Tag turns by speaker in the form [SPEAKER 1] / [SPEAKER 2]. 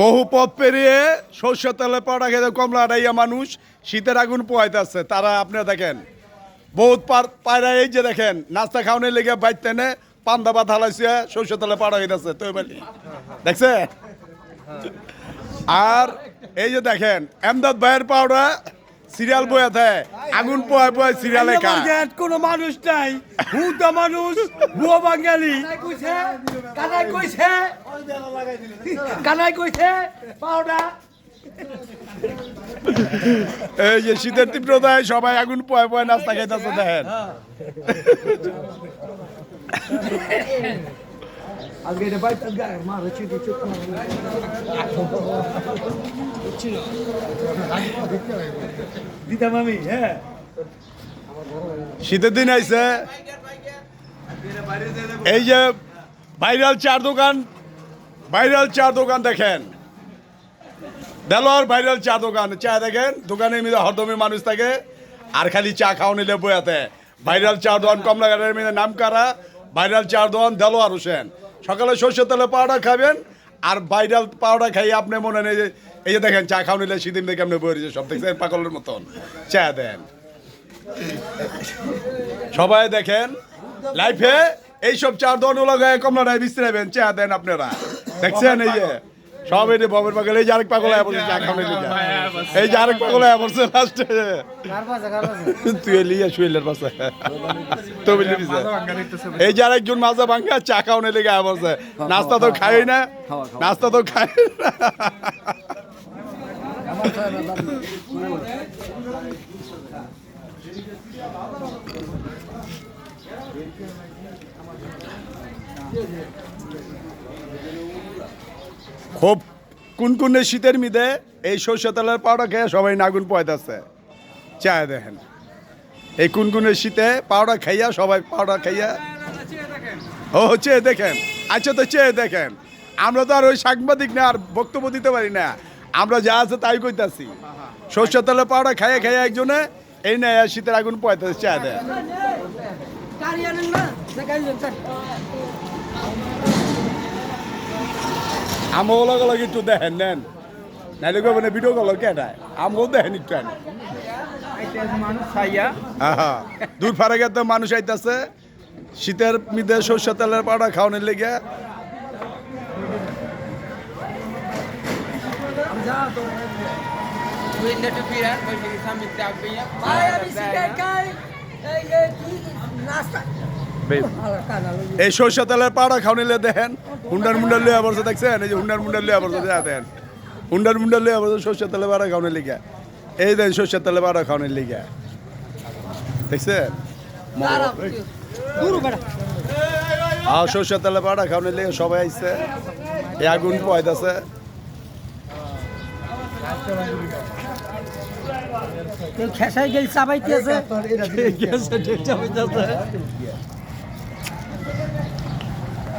[SPEAKER 1] বহু পথ পেরিয়ে সর্ষের তেলে পড়া খেতে কমলাটাইয়া মানুষ শীতের আগুন পোয়াইতেছে। তারা আপনারা দেখেন বহুত পায়রা এই যে দেখেন নাস্তা খাওয়ানোর লেগে বাইতে নে পান্দা ভাত হালাইছে সর্ষের তেলে পড়া খেতেছে তো দেখছে। আর এই যে দেখেন এমদাদ ভাইয়ের পাউডার সিরিয়াল বইয়াতে আগুন পোয়ায় পোয়ায় সিরিয়ালে খায়।
[SPEAKER 2] কোনো মানুষ নাই হুদা মানুষ বুয়া বাঙালি কানাই কইছে পাউডা
[SPEAKER 1] এই যে শীতের তীব্রতায় সবাই আগুন পোয়ায় পোয়ায় নাস্তা খাইতেছে দেখেন।
[SPEAKER 2] আজকে এটা বাইতে মারে চিঠি চুপ দিতাম আমি। হ্যাঁ
[SPEAKER 1] শীতের দিন আইছে এই যে ভাইরাল চার দোকান দেখেন দেলোয়ার ভাইরাল চা দোকান চা দেখেন দোকানে মিলে হরদমে মানুষ থাকে আর খালি চা খাওয়া নিলে বইয়াতে ভাইরাল চা দোকান কমলাঘাটের মিলে নাম কারা ভাইরাল চা দোকান দেলোয়ার হোসেন সকালে সর্ষের তেলে পাউডার খাবেন আর ভাইরাল পাউডার খাইয়ে আপনি মনে নেই যে এই যে দেখেন চা খাওয়া নিলে শীতের দেখে আপনি বই সব দেখছেন পাগলের মতন চা দেন সবাই দেখেন লাইফে এইসব চার দোকান লাগায় কমলাটায় বিশ্রাইবেন চা দেন আপনারা দেখছেন এই যে সব এই ববের পাগল এই যে আরেক পাগল আয়া বলছে চা খাওয়ানোর লিগা এই যে আরেক পাগল আয়া বলছে লাস্টে তুই লিয়া শুইলের পাশে তো বলি দিছে এই যে আরেকজন মাজা ভাঙ্গা চা খাওয়ানোর লিগা আয়া বলছে নাস্তা তো খাই না নাস্তা তো খাই না। খুব কুনকুনে শীতের মিদে এই সর্ষে তেলের পাউডার খেয়ে সবাই নাগুন পয়দাছে চা দেখেন এই কুনকুনে শীতে পাউডার খাইয়া সবাই পাউডার খাইয়া ও চেয়ে দেখেন আচ্ছা তো চেয়ে দেখেন আমরা তো আর ওই সাংবাদিক না আর বক্তব্য দিতে পারি না আমরা যা আছে তাই কইতাছি সর্ষে তেলের পাউডার খাইয়া খাইয়া একজনে এই না শীতের আগুন পয়দাছে চা দেয় আমগুলো গুলো একটু দেখেন নেন নাইলে মানে ভিডিও গুলো কেটায় আমও দেখেন একটু দূর ফারে গেতে মানুষ আইতাছে শীতের মিদে সর্ষে তেলের পাউডার খাওয়ানোর লেগে এই সর্ষে তেলের পাউডার খাওয়ানিলে দেখেন হুন্ডার মুন্ডার লইয়া পড়ছে দেখছেন এই যে হুন্ডার মুন্ডার লইয়া পড়ছে দেখেন হুন্ডার মুন্ডার লইয়া পড়ছে সর্ষে তেলের পাউডার খাওয়ানোর লিগা এই দেন সর্ষে তেলের পাউডার খাওয়ানোর লিগা দেখছেন সর্ষে তেলের পাউডার খাওয়ানোর লিগা সবাই আইছে এই আগুন পয়দাছে
[SPEAKER 2] খেসাই গেল চাবাইতেছে